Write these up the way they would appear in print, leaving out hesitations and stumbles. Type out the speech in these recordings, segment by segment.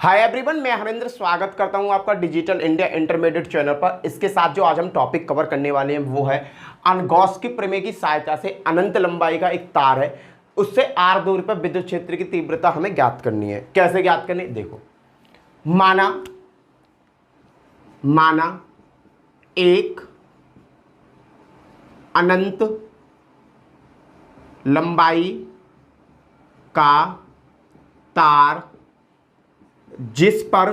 Hi everyone, मैं हरेंद्र स्वागत करता हूं आपका डिजिटल इंडिया इंटरमीडिएट चैनल पर। इसके साथ जो आज हम टॉपिक कवर करने वाले हैं वो है अनगॉस की प्रमेय की सहायता से अनंत लंबाई का एक तार है, उससे r दूरी पर विद्युत क्षेत्र की तीव्रता हमें ज्ञात करनी है। कैसे ज्ञात करनी, देखो। माना एक अनंत लंबाई का तार जिस पर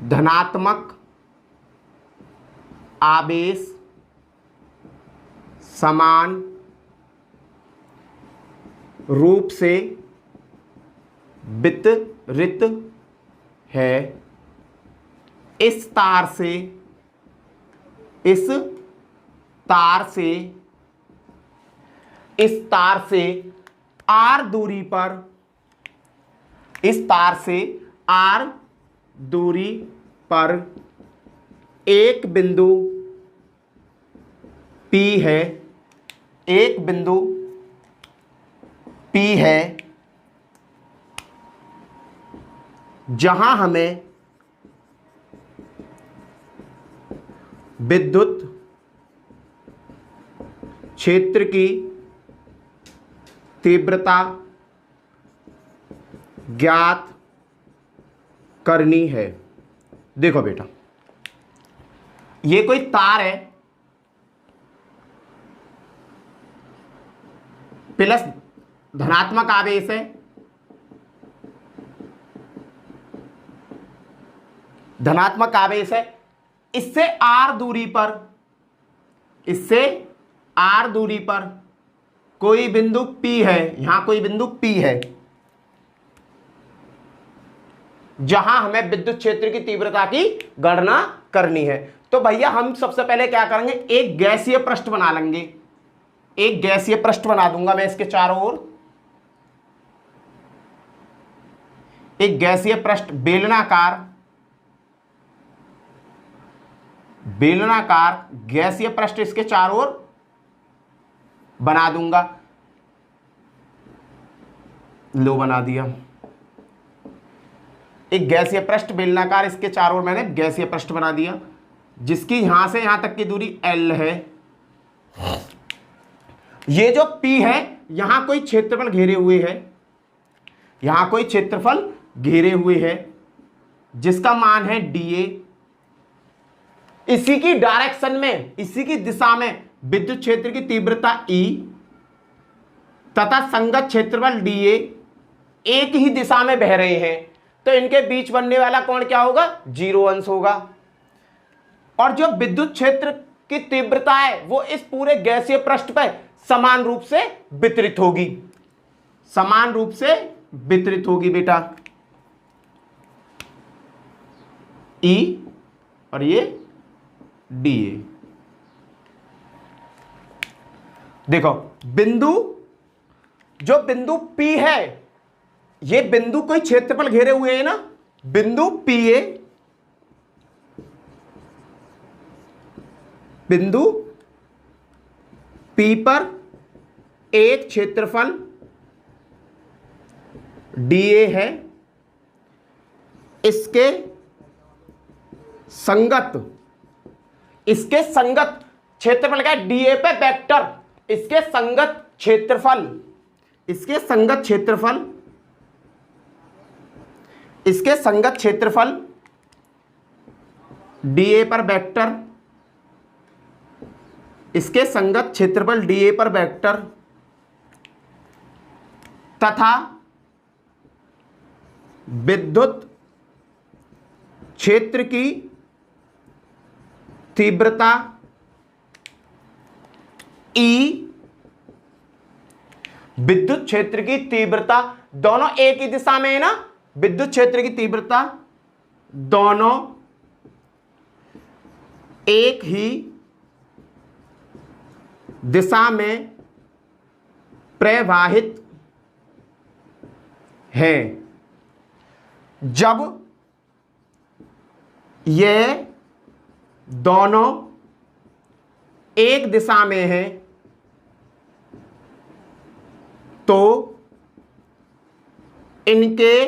धनात्मक आवेश समान रूप से वितरित है। इस तार से r दूरी पर एक बिंदु P है, जहां हमें विद्युत क्षेत्र की तीव्रता ज्ञात करनी है। देखो बेटा, ये कोई तार है, प्लस धनात्मक आवेश है, इससे r दूरी पर कोई बिंदु P है, यहां कोई बिंदु P है जहां हमें विद्युत क्षेत्र की तीव्रता की गणना करनी है। तो भैया हम सबसे पहले क्या करेंगे, एक गैसीय पृष्ठ बना लेंगे। एक गैसीय पृष्ठ बना दूंगा मैं इसके चारों ओर। एक गैसीय पृष्ठ बेलनाकार गैसीय पृष्ठ इसके चारों ओर बना दूंगा। लो, बना दिया। एक गैसीय पृष्ठ बेलनाकार, इसके चारों ओर मैंने गैसीय पृष्ठ बना दिया, जिसकी यहां से यहां तक की दूरी L है। ये जो P है, यहां कोई क्षेत्रफल घेरे हुए है, जिसका मान है dA। इसी की दिशा में विद्युत क्षेत्र की तीव्रता E तथा संगत क्षेत्रफल dA एक ही दिशा में बह रहे हैं, तो इनके बीच बनने वाला कोण क्या होगा, 0 अंश होगा। और जो विद्युत क्षेत्र की तीव्रता है वो इस पूरे गैसीय पृष्ठ पर समान रूप से वितरित होगी बेटा। E और ये dA। देखो, जो बिंदु P है, ये बिंदु कोई क्षेत्रफल घेरे हुए है ना, बिंदु P पर एक क्षेत्रफल dA है। इसके संगत क्षेत्रफल का dA पे वेक्टर, इसके संगत क्षेत्रफल dA पर वेक्टर, इसके संगत क्षेत्रफल dA पर वेक्टर तथा विद्युत क्षेत्र की तीव्रता E। विद्युत क्षेत्र की तीव्रता दोनों एक ही दिशा में है ना, विद्युत क्षेत्र की तीव्रता दोनों एक ही दिशा में प्रवाहित है। जब ये दोनों एक दिशा में है तो इनके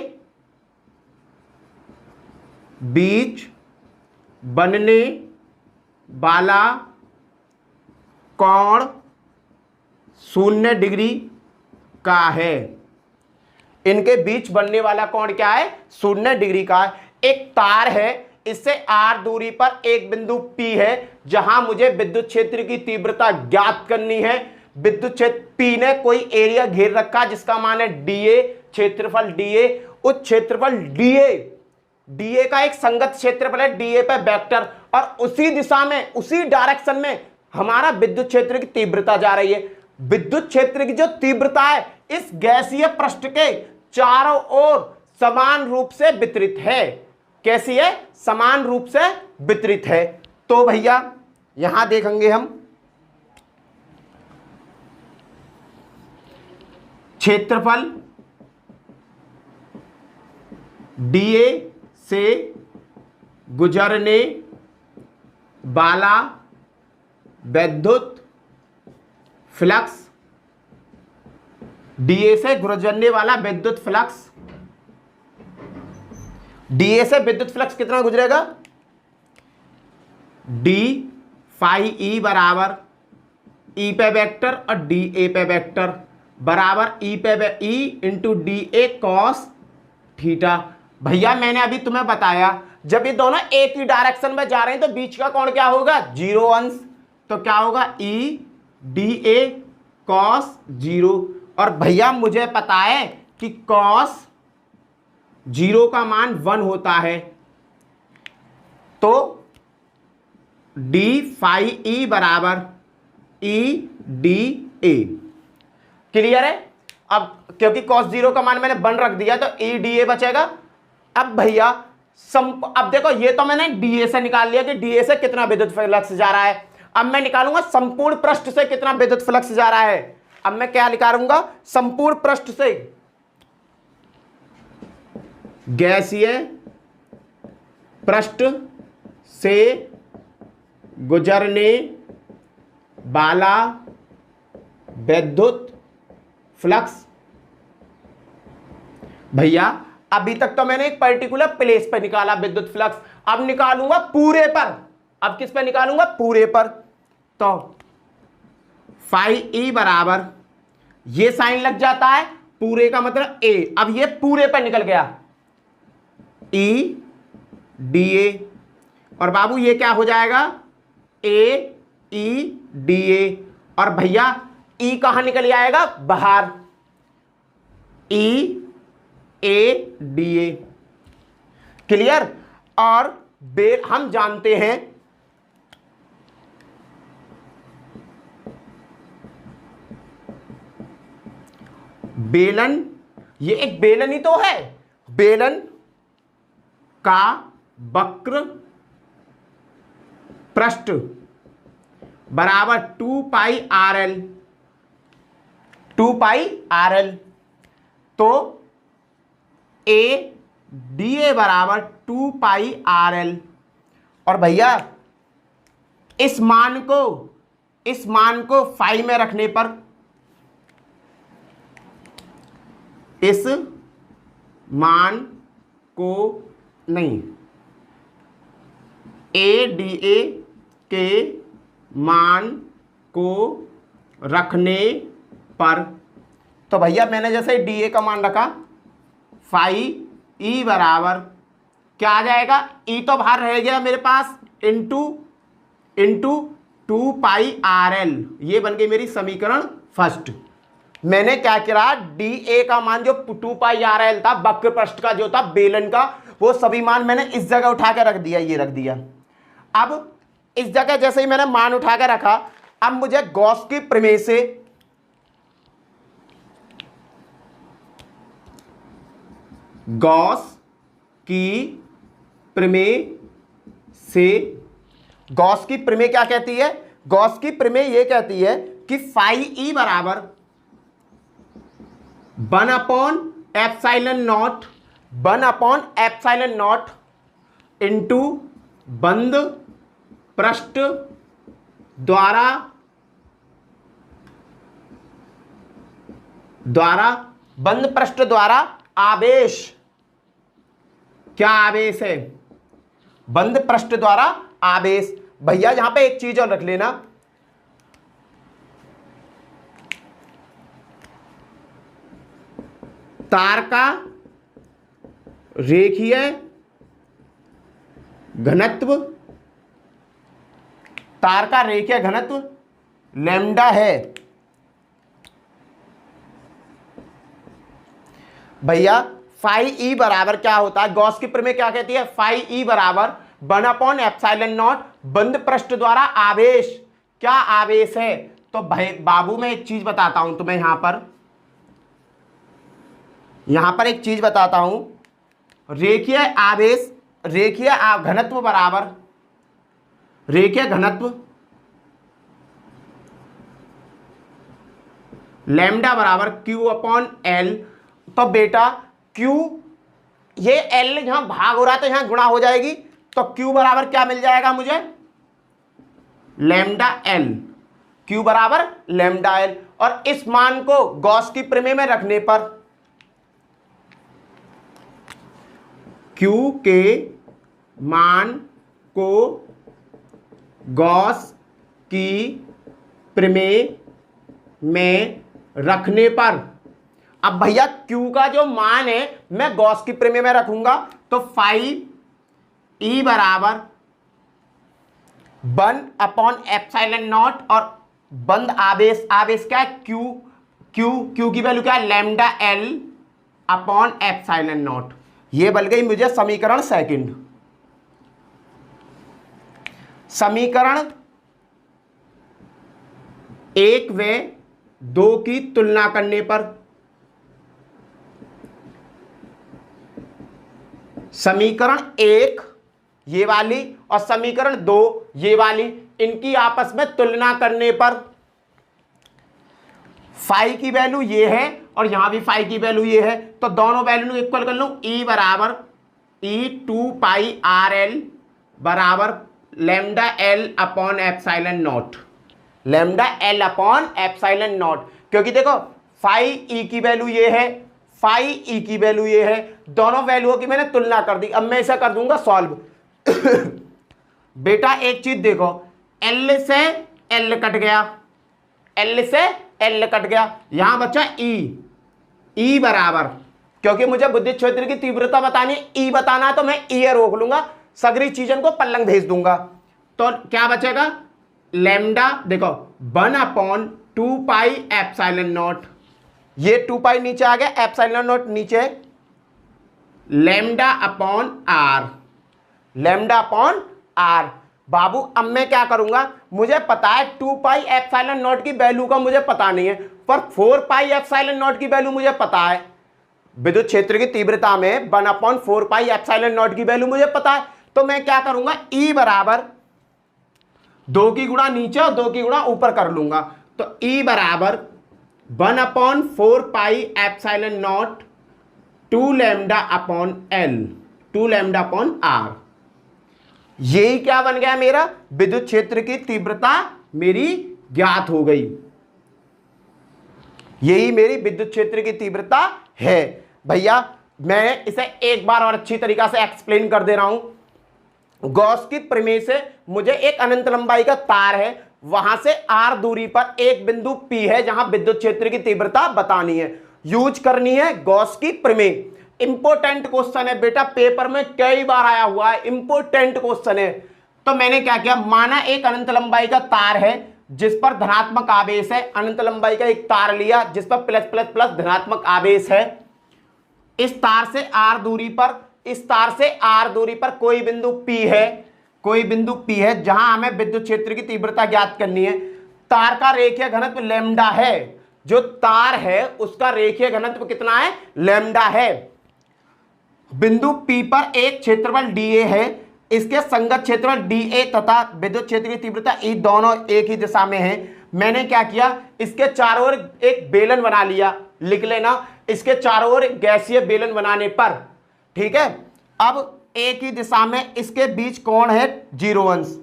बीच बनने वाला कोण 0 डिग्री का है। इनके बीच बनने वाला कोण क्या है? 0 डिग्री का है। एक तार है, इससे r दूरी पर एक बिंदु P है जहां मुझे विद्युत क्षेत्र की तीव्रता ज्ञात करनी है। विद्युत क्षेत्र P ने कोई एरिया घेर रखा जिसका मान है dA, क्षेत्रफल dA। उस क्षेत्रफल dA का एक संगत क्षेत्रफल है, dA पे वेक्टर, और उसी दिशा में, उसी डायरेक्शन में हमारा विद्युत क्षेत्र की तीव्रता जा रही है। विद्युत क्षेत्र की जो तीव्रता है इस गैसीय पृष्ठ के चारों ओर समान रूप से वितरित है। कैसी है? समान रूप से वितरित है। तो भैया यहां देखेंगे हम क्षेत्रफल dA से गुजरने वाला विद्युत फ्लक्स, dA से गुजरने वाला विद्युत फ्लक्स, dA से विद्युत फ्लक्स कितना गुजरेगा? d फाई E बराबर E पे वेक्टर और dA पे वेक्टर बराबर E into dA cos theta. भैया मैंने अभी तुम्हें बताया जब ये दोनों एक ही डायरेक्शन में जा रहे हैं तो बीच का कोण क्या होगा? 0 अंश। तो क्या होगा? E dA cos 0। और भैया मुझे पता है कि कॉस 0 का मान 1 होता है, तो d फाई E बराबर E dA। क्लियर है? अब क्योंकि cos 0 का मान मैंने 1 रख दिया तो E dA बचेगा। अब भैया अब देखो ये तो मैंने dA से निकाल लिया कि dA से कितना विद्युत फ्लक्स जा रहा है। अब मैं निकालूंगा संपूर्ण पृष्ठ से कितना विद्युत फ्लक्स जा रहा है। अब मैं क्या निकालूंगा? संपूर्ण पृष्ठ से गैसीय पृष्ठ से गुजरने वाला विद्युत फ्लक्स। भैया अभी तक तो मैंने एक पर्टिकुलर प्लेस पर निकाला विद्युत फ्लक्स, अब निकालूंगा पूरे पर। अब किस पर निकालूंगा? पूरे पर। तो फाई E बराबर, ये साइन लग जाता है, पूरे का मतलब A। अब ये पूरे पर निकल गया, E dA। और बाबू ये क्या हो जाएगा? A E dA। और भैया E कहां निकल आएगा? बाहर, E A dA। क्लियर? और हम जानते हैं बेलन, ये एक बेलन ही तो है, बेलन का वक्र पृष्ठ बराबर 2 पाई RL, 2 पाई RL। तो A dA बराबर 2 पाई RL। और भैया इस मान को फाई में रखने पर, इस मान को नहीं, A dA के मान को रखने पर, तो भैया मैंने जैसे dA का मान रखा, फाई E बराबर क्या आ जाएगा? E तो बाहर रह गया मेरे पास, इंटू 2 पाई RL। ये बन गई मेरी समीकरण फर्स्ट। मैंने क्या किया? dA का मान जो 2 पाई RL था, वक्र पृष्ठ का जो था बेलन का, वो सभी मान मैंने इस जगह उठा के रख दिया, ये रख दिया। अब इस जगह जैसे ही मैंने मान उठा के रखा, अब मुझे गॉस की प्रमेय से गॉस की प्रमेय क्या कहती है? गॉस की प्रमेय ये कहती है कि फाई E बराबर 1/ε0 इंटू बंद पृष्ठ द्वारा, बंद पृष्ठ द्वारा आवेश, क्या आवेश है? बंद पृष्ठ द्वारा आवेश। भैया यहां पे एक चीज और रख लेना, तार का रेखीय घनत्व, तार का रेखीय घनत्व लैम्डा है। भैया फाई ई बराबर क्या होता है? गॉस की प्रमेय क्या कहती है? फाई ई बराबर 1/ε0 बंद पृष्ठ द्वारा आवेश। क्या आवेश है? तो भाई बाबू मैं एक चीज बताता हूं तुम्हें, यहां पर एक चीज बताता हूं, रेखीय आवेश, रेखीय घनत्व बराबर, रेखीय घनत्व लैम्डा बराबर Q/L। तो बेटा Q, ये L यहां भाग हो रहा है तो यहां गुणा हो जाएगी, तो Q बराबर क्या मिल जाएगा मुझे? Lambda L। Q बराबर लैम्डा L। और इस मान को गॉस की प्रमेय में रखने पर Q के मान को गॉस की प्रमेय में रखने पर, अब भैया Q का जो मान है मैं गॉस की प्रमेय में रखूंगा, तो फाई E बराबर 1/ε0 और बंद आवेश, आवेश क्या है? Q की वैल्यू क्या है? Lambda L/ε0। ये बन गई मुझे समीकरण सेकंड। समीकरण 1 व 2 की तुलना करने पर, समीकरण 1 ये वाली और समीकरण 2 ये वाली, इनकी आपस में तुलना करने पर फाई की वैल्यू ये है और यहां भी फाई की वैल्यू ये है, तो दोनों वैल्यू इक्वल कर लूं। E बराबर E2πRL बराबर लैम्डा L/ε0, लैम्डा L/ε0। क्योंकि देखो फाई E की वैल्यू ये है, फाई E की वैल्यू ये है, दोनों वैल्यूओं की मैंने तुलना कर दी। अब मैं इसे कर दूंगा सॉल्व। बेटा एक चीज देखो, L से L कट गया, L से L कट गया, यहां बचा E बराबर, क्योंकि मुझे विद्युत क्षेत्र की तीव्रता बतानी है, E बताना है, तो मैं E रोक लूंगा, सगरी चीजों को पल्लंग भेज दूंगा। तो क्या बचेगा? लैम्डा देखो 1/2πε0, ये 2π नीचे आ गया, ε0 नीचे, λ/r, λ/r। बाबू अब मैं क्या करूंगा, मुझे पता है 2πε0 की वैल्यू का मुझे पता नहीं है, पर 4πε0 की वैल्यू मुझे पता है। विद्युत क्षेत्र की तीव्रता में 1/4πε0 की वैल्यू मुझे पता है, तो मैं क्या करूंगा, E बराबर 2 की गुणा नीचे और 2 की गुणा ऊपर कर लूंगा, तो E बराबर 1/4πε0 2λ/L, 2λ/R। यही क्या बन गया मेरा? विद्युत क्षेत्र की तीव्रता मेरी ज्ञात हो गई। यही मेरी विद्युत क्षेत्र की तीव्रता है। भैया मैं इसे एक बार और अच्छी तरीका से एक्सप्लेन कर दे रहा हूं। गॉस की प्रमेय से मुझे एक अनंत लंबाई का तार है, वहां से r दूरी पर एक बिंदु P है जहां विद्युत क्षेत्र की तीव्रता बतानी है, यूज करनी है गॉस की प्रमेय। इंपोर्टेंट क्वेश्चन है बेटा, पेपर में कई बार आया हुआ है, इंपोर्टेंट क्वेश्चन है। तो मैंने क्या किया, माना एक अनंत लंबाई का तार है जिस पर धनात्मक आवेश है, अनंत लंबाई का एक तार लिया जिस पर प्लस प्लस प्लस धनात्मक आवेश है। इस तार से r दूरी पर, इस तार से r दूरी पर कोई बिंदु P है, कोई बिंदु P है जहां हमें विद्युत क्षेत्र की तीव्रता ज्ञात करनी है। तार का रेखीय घनत्व लैम्डा है, जो तार है उसका रेखीय घनत्व कितना है? लैम्डा है। बिंदु P पर एक क्षेत्रफल dA है, इसके संगत क्षेत्रफल dA तथा विद्युत क्षेत्र की तीव्रता E दोनों एक ही दिशा में है। मैंने क्या किया, इसके चारों ओर एक बेलन बना लिया, लिख लेना, इसके चारों ओर गैसीय बेलन बनाने पर, ठीक है। अब एक ही दिशा में इसके बीच कोण है 0 अंश,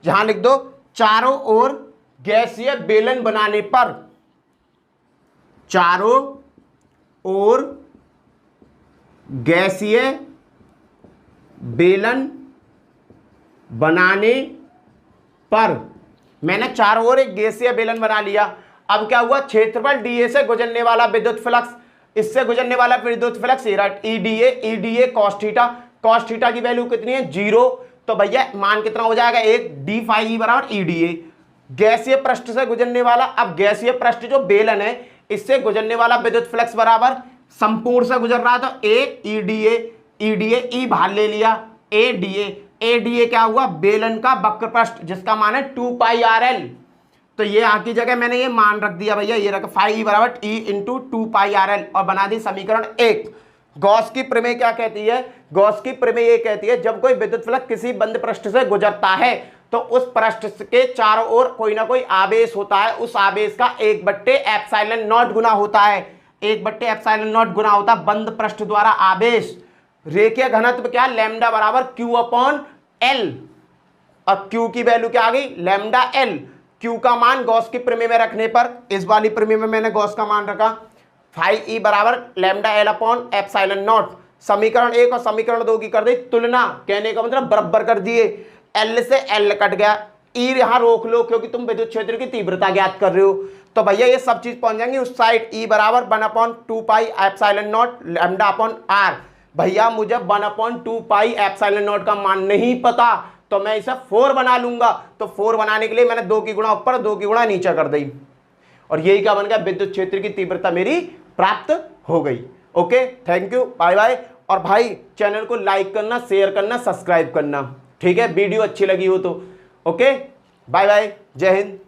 जहां लिख दो चारों ओर गैसीय बेलन बनाने पर, चारों ओर गैसीय बेलन बनाने पर, मैंने चारों ओर एक गैसीय बेलन बना लिया। अब क्या हुआ, क्षेत्रफल डीए से गुजरने वाला विद्युत फ्लक्स, इससे गुजरने वाला विद्युत फ्लक्स ईडीए कॉस थीटा की वैल्यू कितनी है 0। तो भैया मान कितना हो जाएगा 1 डी फाई ई बराबर ईडीए। गैसीय पृष्ठ से गुजरने वाला, अब गैसीय पृष्ठ जो बेलन है इससे गुजरने वाला विद्युत फ्लक्स बराबर संपूर्ण से गुजर रहा था ए ईडीए ई बाहर ले लिया एडीए क्या हुआ, बेलन का वक्र पृष्ठ जिसका मान है 2 पाई आर एल। तो ये यहाँ की जगह मैंने ये मान रख दिया भैया, ये रखा फाई बराबर ई इंटू 2 पाई आर एल और बना दी समीकरण 1। गॉस की प्रमेय क्या कहती है, गॉस की प्रमेय ये कहती है जब कोई विद्युत फ्लक्स किसी बंद पृष्ठ से गुजरता है तो उस पृष्ठ के चारों ओर कोई ना कोई आवेश होता है, उस आवेश का 1/ε0 गुना होता है, 1/ε0 गुना होता है बंद पृष्ठ द्वारा आवेश। रेखीय घनत्व क्या, लैम्डा बराबर क्यू अपॉन एल, और क्यू की वैल्यू क्या आ गई लैम्डा एल। क्यू का मान गॉस की प्रमेय में रखने पर, इस वाली प्रमेय में मैंने गॉस का मान रखा फाई ई बराबर लैम्डा एल अपॉन ε0। समीकरण 1 और समीकरण 2 की कर दी तुलना, कहने का मतलब बराबर कर दिए, एल से एल कट गया, ई यहां रोक लो क्योंकि तुम विद्युत क्षेत्र की तीव्रता ज्ञात कर रहे हो। तो भैया ये सब चीज पहुंच जाएंगी उस साइड, ई बराबर 1/2 पाई ε0 लैम्डा अपॉन आर। भैया मुझे 1/2 पाई ε0 का मान नहीं पता तो मैं इसे 4 बना लूंगा, तो 4 बनाने के लिए मैंने 2 की गुणा ऊपर 2 की गुणा नीचे कर दी, और यही क्या बन गया, विद्युत क्षेत्र की तीव्रता मेरी प्राप्त हो गई। Okay, thank you, bye bye. और भाई चैनल को लाइक करना, शेयर करना, सब्सक्राइब करना, ठीक है, वीडियो अच्छी लगी हो तो। ओके, बाय बाय, जय हिंद।